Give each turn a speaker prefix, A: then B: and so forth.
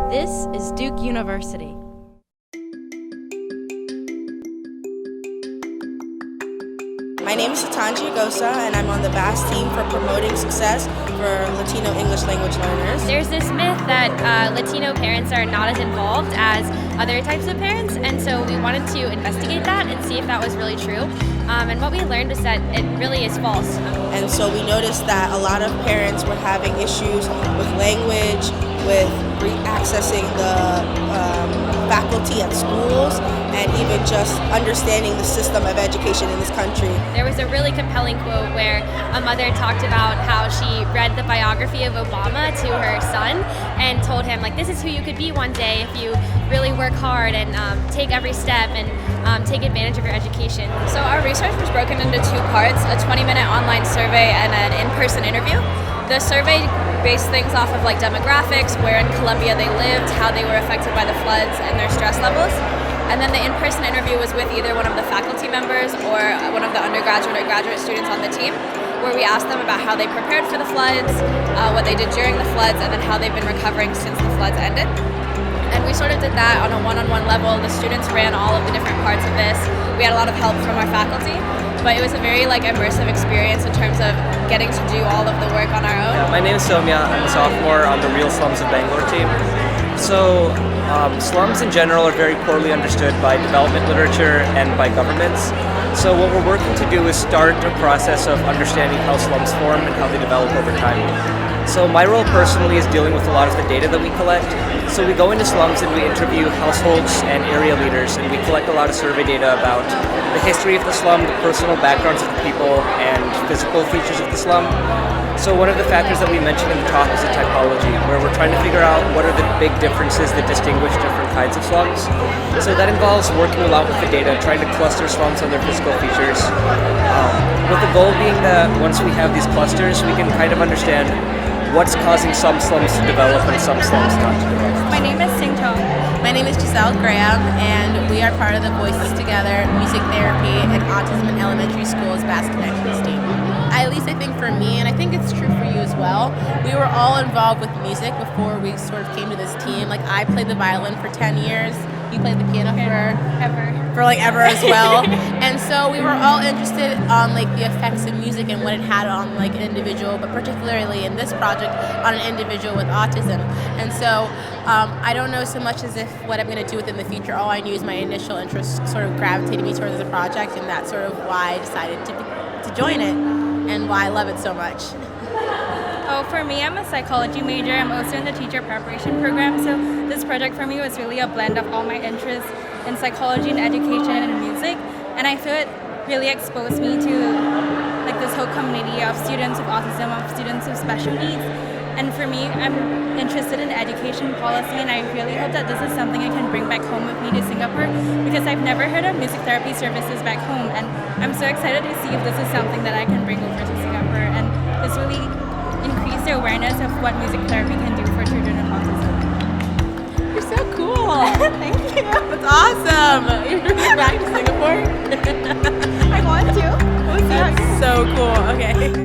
A: This is Duke University.
B: My name is Satanji Agosa, and I'm on the BAS team for promoting success for Latino English language learners.
C: There's this myth that Latino parents are not as involved as other types of parents, and so we wanted to investigate that and see if that was really true. And what we learned is that it really is false.
B: And so we noticed that a lot of parents were having issues with language, with accessing the faculty at schools, and even just understanding the system of education in this country.
C: There was a really compelling quote where a mother talked about how she read the biography of Obama to her son and told him, like, this is who you could be one day if you really work hard and take every step and take advantage of your education.
D: So our research was broken into two parts, a 20-minute online survey and an in-person interview. The survey based things off of like demographics, where in Colombia they lived, how they were affected by the floods, and their stress levels. And then the in-person interview was with either one of the faculty members or one of the undergraduate or graduate students on the team, where we asked them about how they prepared for the floods, what they did during the floods, and then how they've been recovering since the floods ended. And we sort of did that on a one-on-one level. The students ran all of the different parts of this. We had a lot of help from our faculty, but it was a very immersive experience in terms of getting to do all of the work on our own.
E: Yeah, my name is Soumya. I'm a sophomore on the Real Slums of Bangalore team. So slums in general are very poorly understood by development literature and by governments. So what we're working to do is start a process of understanding how slums form and how they develop over time. So my role personally is dealing with a lot of the data that we collect. So we go into slums and we interview households and area leaders, and we collect a lot of survey data about the history of the slum, the personal backgrounds of the people, and physical features of the slum. So one of the factors that we mentioned in the talk is the typology, where we're trying to figure out what are the big differences that distinguish different kinds of slums. So that involves working a lot with the data, trying to cluster slums on their physical features, with the goal being that once we have these clusters, we can kind of understand what's causing some slums to develop and some slums not to develop.
F: My name is Sing Tong.
G: My name is Giselle Graham, and we are part of the Voices Together Music Therapy and Autism in Elementary Schools BAS Connections team. At least I think for me, and I think it's true for you as well, we were all involved with music before we sort of came to this team. Like, I played the violin for 10 years. You played the piano for ever as well. And so we were all interested on the effects of music and what it had on an individual, but particularly in this project on an individual with autism. And so I don't know so much as if what I'm going to do with it in the future. All I knew is my initial interest sort of gravitated me towards the project, and that's sort of why I decided to join it and why I love it so much.
F: Oh, for me, I'm a psychology major. I'm also in the teacher preparation program, so this project for me was really a blend of all my interests in psychology and education and music, and I feel it really exposed me to this whole community of students with autism, of students with special needs. And for me, I'm interested in education policy, and I really hope that this is something I can bring back home with me to Singapore, because I've never heard of music therapy services back home, and I'm so excited to see if this is something that I can bring over to Singapore, and this really increase the awareness of what music therapy can do for children with autism.
G: You're so cool.
F: Thank you.
G: That's awesome. You're moving back to Singapore?
F: I want to.
G: That's so cool. Okay.